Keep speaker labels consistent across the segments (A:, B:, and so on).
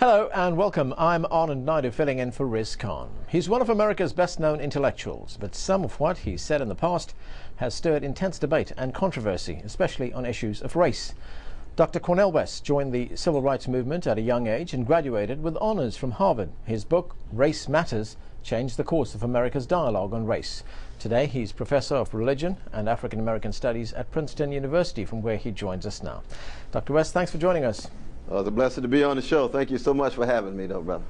A: Hello and welcome. I'm Anand Naidu filling in for Riz Khan. He's one of America's best-known intellectuals, but some of what he's said in the past has stirred intense debate and controversy, especially on issues of race. Dr. Cornell West joined the civil rights movement at a young age and graduated with honors from Harvard. His book, Race Matters, changed the course of America's dialogue on race. Today, he's Professor of Religion and African American Studies at Princeton University, from where he joins us now. Dr. West, thanks for joining us.
B: It's a blessing to be on the show. Thank you so much for having me, though, brother.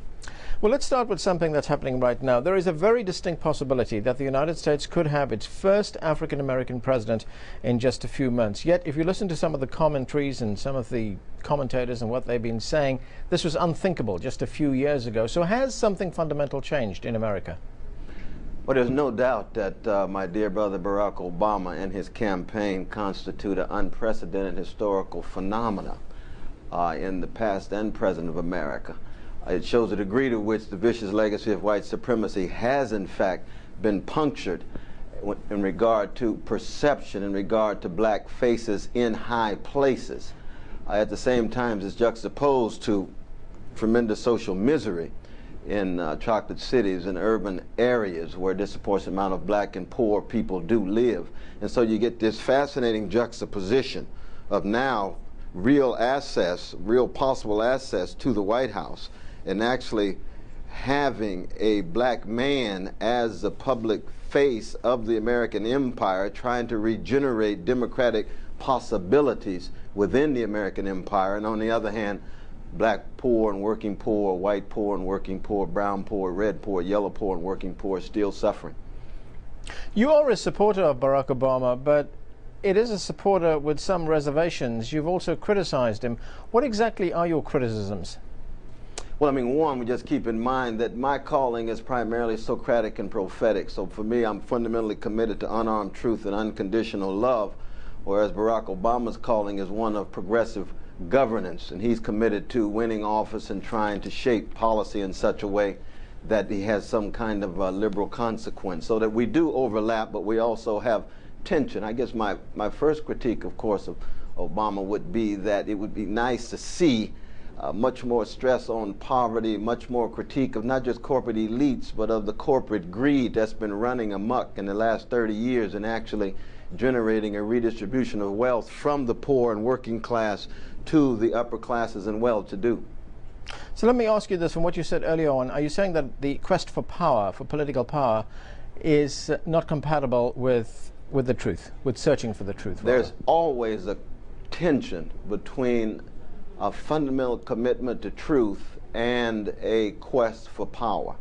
A: Well, let's start with something that's happening right now. There is a very distinct possibility that the United States could have its first African-American president in just a few months. Yet, if you listen to some of the commentaries and some of the commentators and what they've been saying, this was unthinkable just a few years ago. So has something fundamental changed in America?
B: Well, there's no doubt that my dear brother Barack Obama and his campaign constitute an unprecedented historical phenomenon in the past and present of America. It shows the degree to which the vicious legacy of white supremacy has in fact been punctured in regard to perception, in regard to black faces in high places. At the same time, it's juxtaposed to tremendous social misery in chocolate cities and urban areas where a disproportionate amount of black and poor people do live. And so you get this fascinating juxtaposition of now real access, real possible access to the White House, and actually having a black man as the public face of the American empire, trying to regenerate democratic possibilities within the American empire, and on the other hand, black poor and working poor, white poor and working poor, brown poor, red poor, yellow poor and working poor still suffering.
A: You are a supporter of Barack Obama, but it is a supporter with some reservations. You've also criticized him. What exactly are your criticisms?
B: Well, I mean, one, we just keep in mind that my calling is primarily Socratic and prophetic. So for me, I'm fundamentally committed to unarmed truth and unconditional love, whereas Barack Obama's calling is one of progressive governance, and he's committed to winning office and trying to shape policy in such a way that he has some kind of liberal consequence. So that we do overlap, but we also have tension. I guess my first critique, of course, of Obama would be that it would be nice to see much more stress on poverty, much more critique of not just corporate elites, but of the corporate greed that's been running amok in the last 30 years and actually generating a redistribution of wealth from the poor and working class to the upper classes and well-to-do.
A: So let me ask you this, from what you said earlier on, are you saying that the quest for power, for political power, is not compatible with the truth, with searching for the truth?
B: There's always a tension between a fundamental commitment to truth and a quest for power.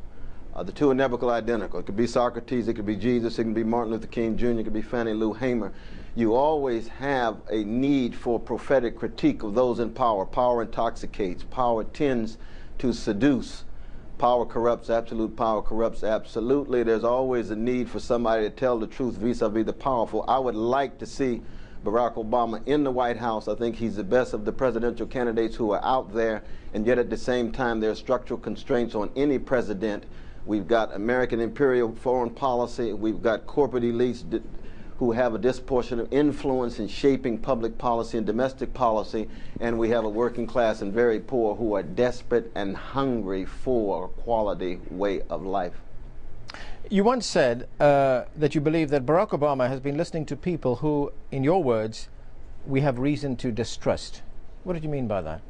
B: The two are never identical. It could be Socrates, it could be Jesus, it can be Martin Luther King Jr., it could be Fannie Lou Hamer. You always have a need for prophetic critique of those in power. Power intoxicates. Power tends to seduce. Power corrupts. Absolute power corrupts absolutely. There's always a need for somebody to tell the truth vis-a-vis the powerful. I would like to see Barack Obama in the White House. I think he's the best of the presidential candidates who are out there, and yet at the same time there are structural constraints on any president. We've got American imperial foreign policy. We've got corporate elites who have a disproportionate influence in shaping public policy and domestic policy, and we have a working class and very poor who are desperate and hungry for a quality way of life.
A: You once said that you believe that Barack Obama has been listening to people who, in your words, we have reason to distrust. What did you mean by that?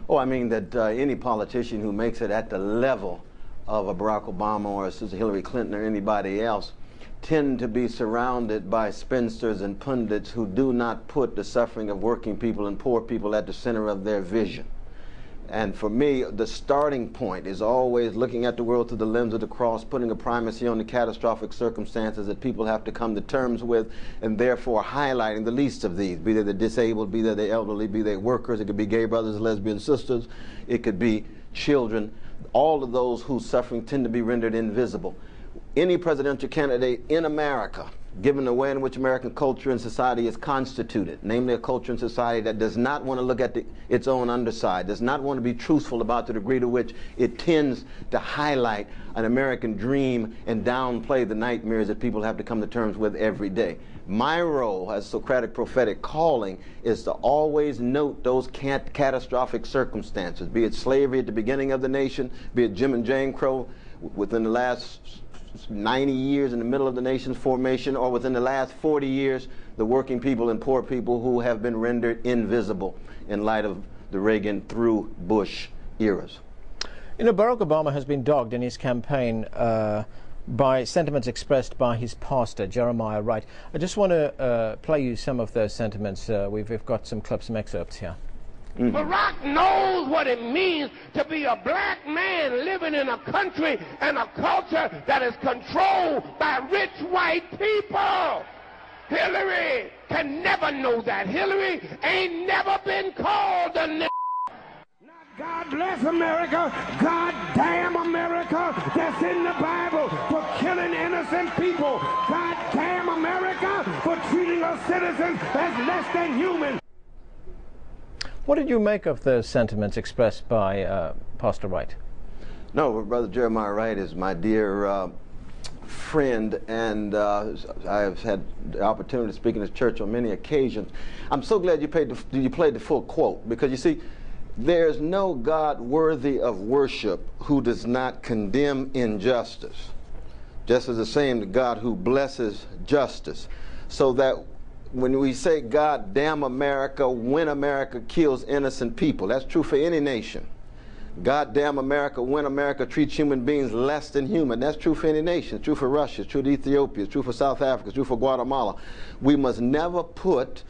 B: Oh, I mean that any politician who makes it at the level of a Barack Obama or a Sister Hillary Clinton or anybody else tend to be surrounded by spinsters and pundits who do not put the suffering of working people and poor people at the center of their vision. And for me, the starting point is always looking at the world through the lens of the cross, putting a primacy on the catastrophic circumstances that people have to come to terms with, and therefore highlighting the least of these, be they the disabled, be they the elderly, be they workers, it could be gay brothers, lesbian sisters, it could be children. All of those whose suffering tend to be rendered invisible. Any presidential candidate in America given the way in which American culture and society is constituted, namely a culture and society that does not want to look at its own underside, does not want to be truthful about the degree to which it tends to highlight an American dream and downplay the nightmares that people have to come to terms with every day. My role as Socratic prophetic calling is to always note those catastrophic circumstances, be it slavery at the beginning of the nation, be it Jim and Jane Crow within the last 90 years in the middle of the nation's formation, or within the last 40 years, the working people and poor people who have been rendered invisible in light of the Reagan through Bush eras.
A: You know, Barack Obama has been dogged in his campaign by sentiments expressed by his pastor, Jeremiah Wright. I just want to play you some of those sentiments. We've got some clips, some excerpts here.
C: Barack knows what it means to be a black man living in a country and a culture that is controlled by rich white people. Hillary can never know that. Hillary ain't never been called a nigger. God bless America, God damn America, that's in the Bible for killing innocent people. God damn America for treating us citizens as less than human.
A: What did you make of the sentiments expressed by Pastor Wright?
B: No, Brother Jeremiah Wright is my dear friend, and I have had the opportunity to speak in his church on many occasions. I'm so glad you played the full quote, because you see, there's no God worthy of worship who does not condemn injustice, just as the same God who blesses justice. So that when we say God damn America when America kills innocent people, that's true for any nation. God damn America when America treats human beings less than human, that's true for any nation. It's true for Russia, it's true for Ethiopia, it's true for South Africa, it's true for Guatemala. We must never put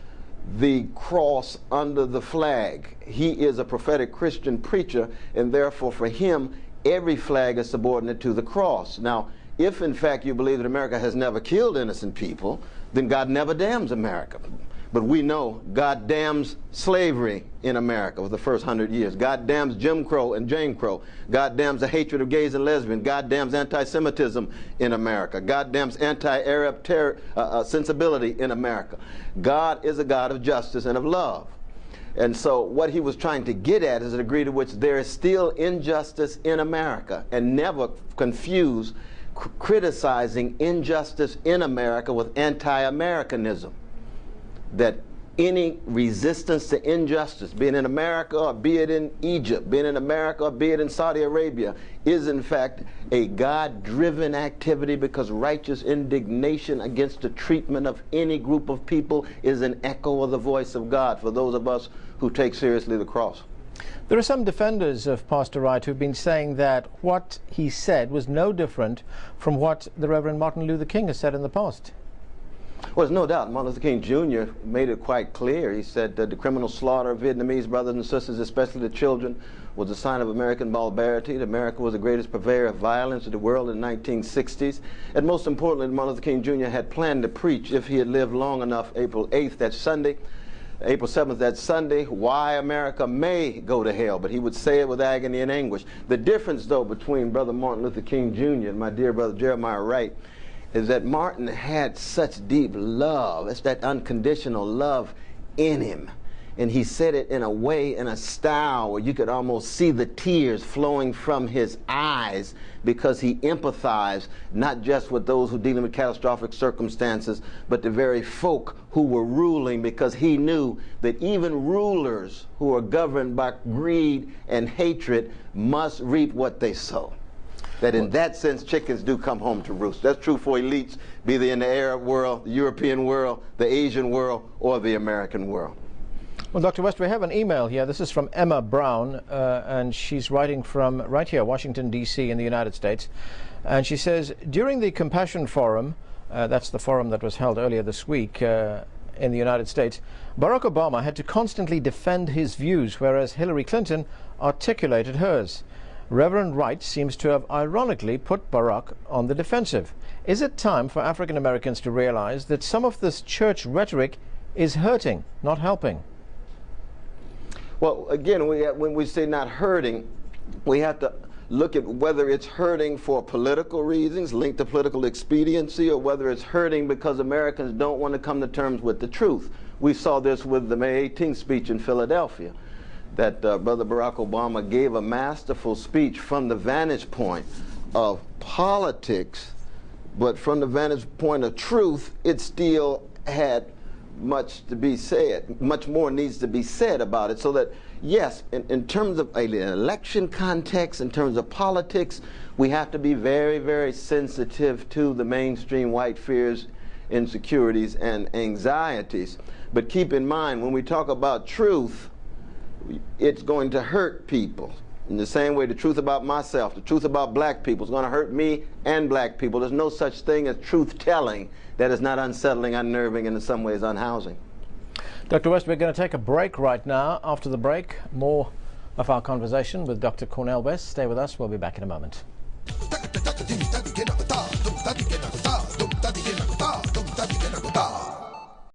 B: the cross under the flag. He is a prophetic Christian preacher, and therefore for him every flag is subordinate to the cross. Now, if in fact you believe that America has never killed innocent people, then God never damns America. But we know God damns slavery in America for the first 100 years. God damns Jim Crow and Jane Crow. God damns the hatred of gays and lesbians. God damns anti-Semitism in America. God damns anti-Arab sensibility in America. God is a God of justice and of love. And so what he was trying to get at is a degree to which there is still injustice in America, and never confuse criticizing injustice in America with anti-Americanism. That any resistance to injustice, be it in America or be it in Egypt, be it in America or be it in Saudi Arabia, is in fact a God-driven activity, because righteous indignation against the treatment of any group of people is an echo of the voice of God for those of us who take seriously the cross.
A: There are some defenders of Pastor Wright who've been saying that what he said was no different from what the Reverend Martin Luther King has said in the past.
B: Well, there's no doubt. Martin Luther King Jr. made it quite clear. He said that the criminal slaughter of Vietnamese brothers and sisters, especially the children, was a sign of American barbarity. That America was the greatest purveyor of violence in the world in the 1960s. And most importantly, Martin Luther King Jr. had planned to preach, if he had lived long enough, April 8th, that Sunday, April 7th, that Sunday, why America may go to hell, but he would say it with agony and anguish. The difference, though, between Brother Martin Luther King Jr. and my dear brother Jeremiah Wright is that Martin had such deep love. It's that unconditional love in him. And he said it in a way, in a style, where you could almost see the tears flowing from his eyes, because he empathized not just with those who dealing with catastrophic circumstances, but the very folk who were ruling, because he knew that even rulers who are governed by greed and hatred must reap what they sow. That in that sense, chickens do come home to roost. That's true for elites, be they in the Arab world, the European world, the Asian world, or the American world.
A: Well, Dr. West, we have an email here. This is from Emma Brown, and she's writing from right here, Washington, D.C. in the United States. And she says, during the Compassion Forum, that's the forum that was held earlier this week in the United States, Barack Obama had to constantly defend his views, whereas Hillary Clinton articulated hers. Reverend Wright seems to have ironically put Barack on the defensive. Is it time for African Americans to realize that some of this church rhetoric is hurting, not helping?
B: Well, again, when we say not hurting, we have to look at whether it's hurting for political reasons, linked to political expediency, or whether it's hurting because Americans don't want to come to terms with the truth. We saw this with the May 18th speech in Philadelphia, that Brother Barack Obama gave a masterful speech from the vantage point of politics, but from the vantage point of truth, it still had much to be said. Much more needs to be said about it, so that, yes, in terms of an election context, in terms of politics, we have to be very, very sensitive to the mainstream white fears, insecurities, and anxieties. But keep in mind, when we talk about truth, it's going to hurt people. In the same way, the truth about myself, the truth about black people is going to hurt me and black people. There's no such thing as truth-telling that is not unsettling, unnerving, and in some ways unhousing.
A: Dr. West, we're going to take a break right now. After the break, more of our conversation with Dr. Cornell West. Stay with us. We'll be back in a moment.